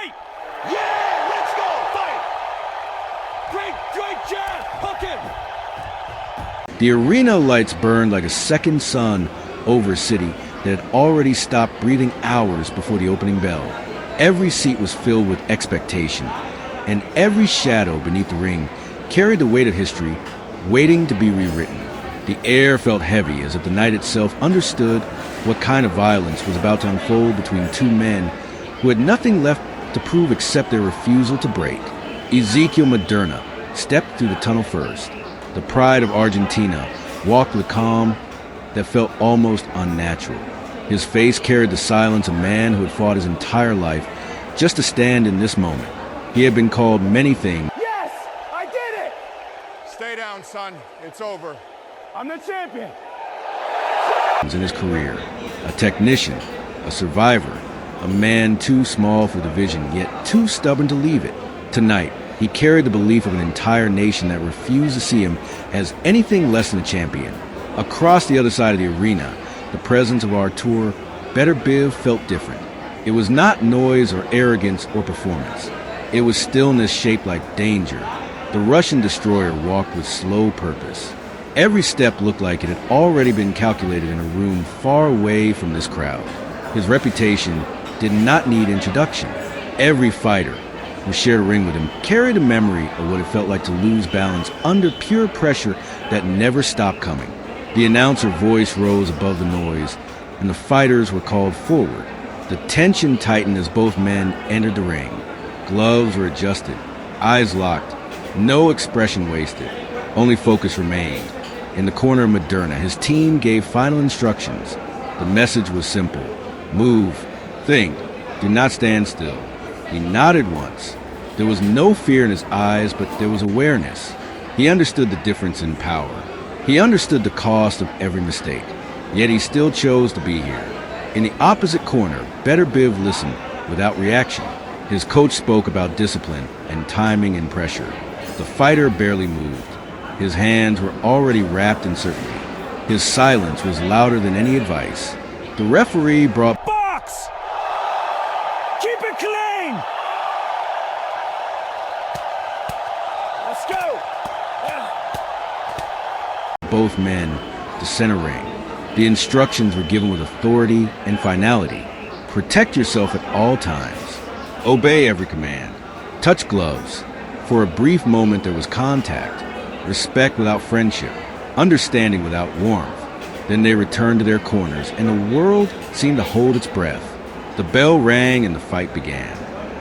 fight! Yeah, let's go, fight! Great jab, hook him! The arena lights burned like a second sun over a city that had already stopped breathing hours before the opening bell. Every seat was filled with expectation, and every shadow beneath the ring carried the weight of history, waiting to be rewritten. The air felt heavy, as if the night itself understood what kind of violence was about to unfold between two men who had nothing left to prove except their refusal to break. Ezequiel Maderna stepped through the tunnel first. The pride of Argentina walked with calm that felt almost unnatural. His face carried the silence of a man who had fought his entire life just to stand in this moment. He had been called many things. Yes, I did it! Stay down, son. It's over. I'm the champion! In his career, a technician, a survivor, a man too small for the vision, yet too stubborn to leave it. Tonight, he carried the belief of an entire nation that refused to see him as anything less than a champion. Across the other side of the arena, the presence of Artur Beterbiev felt different. It was not noise or arrogance or performance. It was stillness shaped like danger. The Russian destroyer walked with slow purpose. Every step looked like it had already been calculated in a room far away from this crowd. His reputation did not need introduction. Every fighter who shared a ring with him carried a memory of what it felt like to lose balance under pure pressure that never stopped coming. The announcer voice rose above the noise, and the fighters were called forward. The tension tightened as both men entered the ring. Gloves were adjusted, eyes locked, no expression wasted, only focus remained. In the corner of Maderna, his team gave final instructions. The message was simple: move, think, do not stand still. He nodded once. There was no fear in his eyes, but there was awareness. He understood the difference in power. He understood the cost of every mistake, yet he still chose to be here. In the opposite corner, Beterbiev listened without reaction. His coach spoke about discipline and timing and pressure. The fighter barely moved. His hands were already wrapped in certainty. His silence was louder than any advice. The referee brought Box! Keep it clean! Let's go! both men to center ring. The instructions were given with authority and finality. Protect yourself at all times. Obey every command. Touch gloves. For a brief moment there was contact, respect without friendship, understanding without warmth. Then they returned to their corners, and the world seemed to hold its breath. The bell rang and the fight began.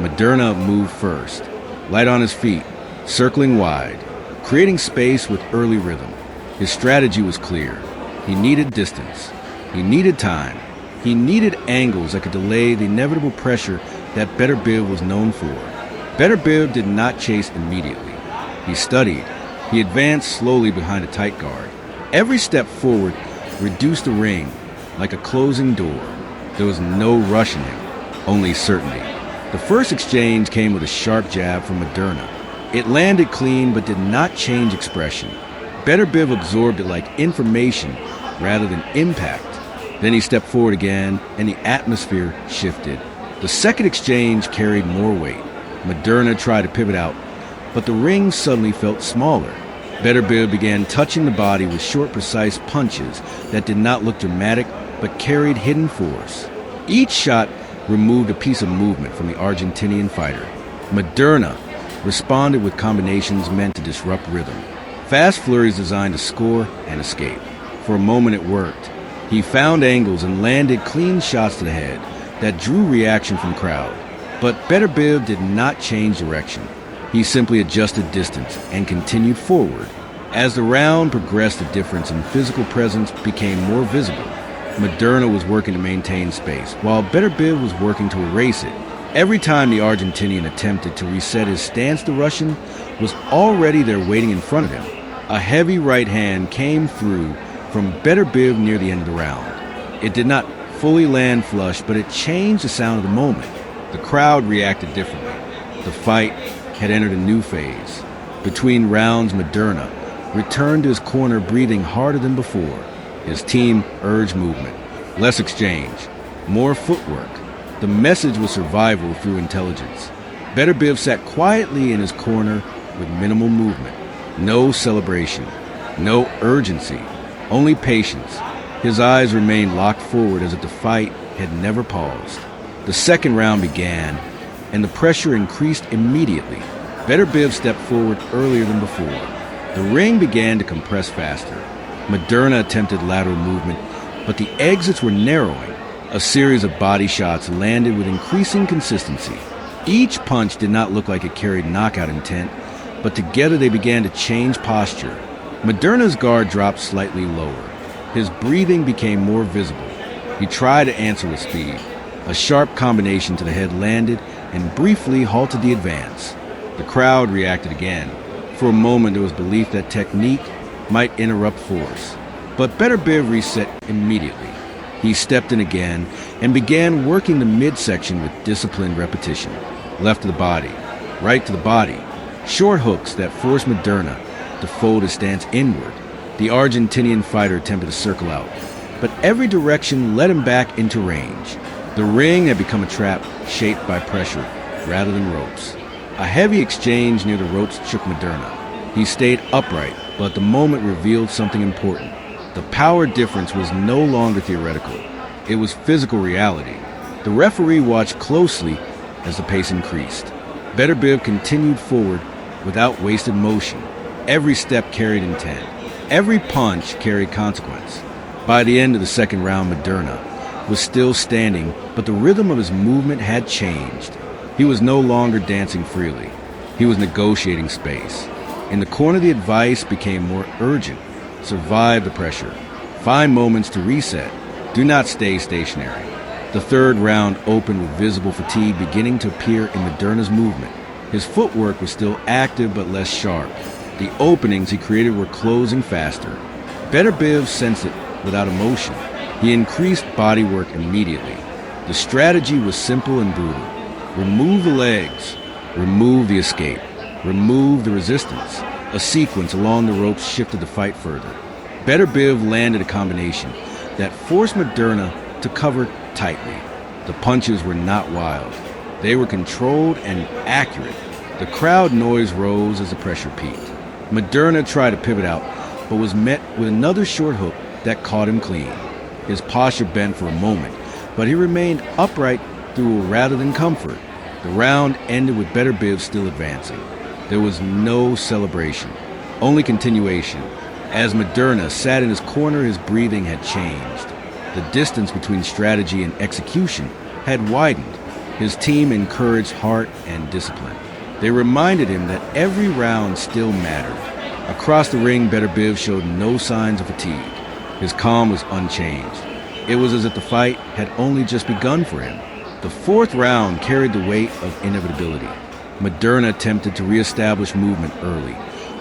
Maderna moved first, light on his feet, circling wide, creating space with early rhythm. His strategy was clear. He needed distance. He needed time. He needed angles that could delay the inevitable pressure that Beterbiev was known for. Beterbiev did not chase immediately. He studied. He advanced slowly behind a tight guard. Every step forward reduced the ring like a closing door. There was no rush in him, only certainty. The first exchange came with a sharp jab from Maderna. It landed clean but did not change expression. Beterbiev absorbed it like information rather than impact. Then he stepped forward again, and the atmosphere shifted. The second exchange carried more weight. Maderna tried to pivot out, but the ring suddenly felt smaller. Beterbiev began touching the body with short, precise punches that did not look dramatic but carried hidden force. Each shot removed a piece of movement from the Argentinian fighter. Maderna responded with combinations meant to disrupt rhythm. Fast flurries designed to score and escape. For a moment it worked. He found angles and landed clean shots to the head that drew reaction from crowd. But Beterbiev did not change direction. He simply adjusted distance and continued forward. As the round progressed, the difference in physical presence became more visible. Maderna was working to maintain space, while Beterbiev was working to erase it. Every time the Argentinian attempted to reset his stance, the Russian was already there waiting in front of him. A heavy right hand came through from Beterbiev near the end of the round. It did not fully land flush, but it changed the sound of the moment. The crowd reacted differently. The fight had entered a new phase. Between rounds, Maderna returned to his corner, breathing harder than before. His team urged movement, less exchange, more footwork. The message was survival through intelligence. Beterbiev sat quietly in his corner with minimal movement. No celebration, no urgency, only patience. His eyes remained locked forward as if the fight had never paused. The second round began, and the pressure increased immediately. Beterbiev stepped forward earlier than before. The ring began to compress faster. Maderna attempted lateral movement, but the exits were narrowing. A series of body shots landed with increasing consistency. Each punch did not look like it carried knockout intent, but together they began to change posture. Maderna's guard dropped slightly lower. His breathing became more visible. He tried to answer with speed. A sharp combination to the head landed and briefly halted the advance. The crowd reacted again. For a moment, there was belief that technique might interrupt force. But Beterbiev reset immediately. He stepped in again and began working the midsection with disciplined repetition. Left to the body, right to the body. Short hooks that forced Maderna to fold his stance inward. The Argentinian fighter attempted to circle out, but every direction led him back into range. The ring had become a trap shaped by pressure rather than ropes. A heavy exchange near the ropes shook Maderna. He stayed upright, but the moment revealed something important. The power difference was no longer theoretical. It was physical reality. The referee watched closely as the pace increased. Beterbiev continued forward without wasted motion. Every step carried intent. Every punch carried consequence. By the end of the second round, Maderna was still standing, but the rhythm of his movement had changed. He was no longer dancing freely. He was negotiating space. In the corner, the advice became more urgent. Survive the pressure. Find moments to reset. Do not stay stationary. The third round opened with visible fatigue beginning to appear in Maderna's movement. His footwork was still active but less sharp. The openings he created were closing faster. Beterbiev sensed it without emotion. He increased body work immediately. The strategy was simple and brutal. Remove the legs. Remove the escape. Remove the resistance. A sequence along the ropes shifted the fight further. Beterbiev landed a combination that forced Maderna to cover tightly. The punches were not wild. They were controlled and accurate. The crowd noise rose as the pressure peaked. Maderna tried to pivot out, but was met with another short hook that caught him clean. His posture bent for a moment, but he remained upright through rather than comfort. The round ended with Beterbiev still advancing. There was no celebration, only continuation. As Maderna sat in his corner, his breathing had changed. The distance between strategy and execution had widened. His team encouraged heart and discipline. They reminded him that every round still mattered. Across the ring, Beterbiev showed no signs of fatigue. His calm was unchanged. It was as if the fight had only just begun for him. The fourth round carried the weight of inevitability. Maderna attempted to reestablish movement early,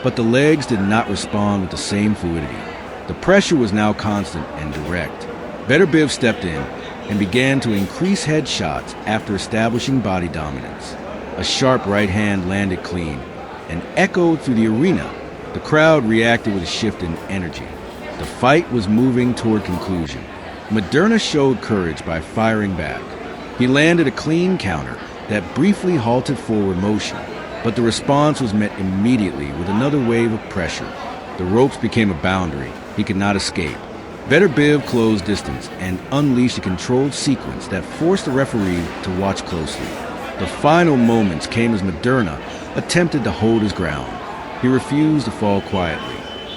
but the legs did not respond with the same fluidity. The pressure was now constant and direct. Beterbiev stepped in and began to increase head shots after establishing body dominance. A sharp right hand landed clean and echoed through the arena. The crowd reacted with a shift in energy. The fight was moving toward conclusion. Maderna showed courage by firing back. He landed a clean counter that briefly halted forward motion, but the response was met immediately with another wave of pressure. The ropes became a boundary he could not escape. Beterbiev closed distance and unleashed a controlled sequence that forced the referee to watch closely. The final moments came as Maderna attempted to hold his ground. He refused to fall quietly.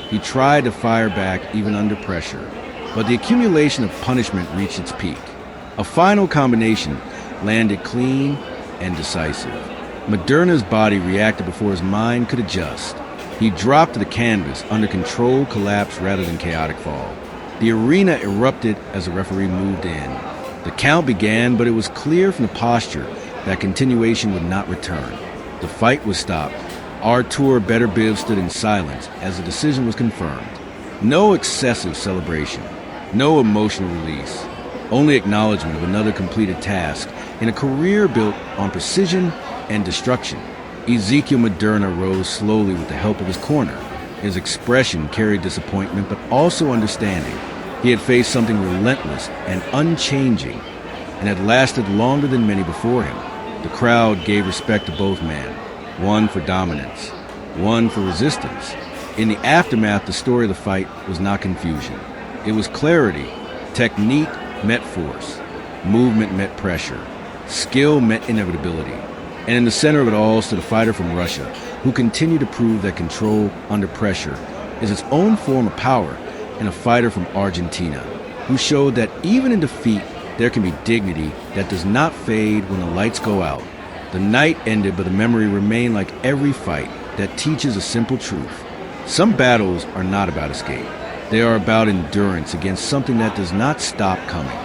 He tried to fire back even under pressure, but the accumulation of punishment reached its peak. A final combination landed clean and decisive. Maderna's body reacted before his mind could adjust. He dropped to the canvas under controlled collapse rather than chaotic fall. The arena erupted as the referee moved in. The count began, but it was clear from the posture that continuation would not return. The fight was stopped. Artur Beterbiev stood in silence as the decision was confirmed. No excessive celebration, no emotional release, only acknowledgement of another completed task in a career built on precision and destruction. Ezequiel Maderna rose slowly with the help of his corner. His expression carried disappointment, but also understanding. He had faced something relentless and unchanging, and had lasted longer than many before him. The crowd gave respect to both men, one for dominance, one for resistance. In the aftermath, the story of the fight was not confusion. It was clarity. Technique met force. Movement met pressure. Skill met inevitability. And in the center of it all stood a fighter from Russia who continued to prove that control under pressure is its own form of power, and a fighter from Argentina who showed that even in defeat, there can be dignity that does not fade when the lights go out. The night ended, but the memory remained like every fight that teaches a simple truth. Some battles are not about escape. They are about endurance against something that does not stop coming.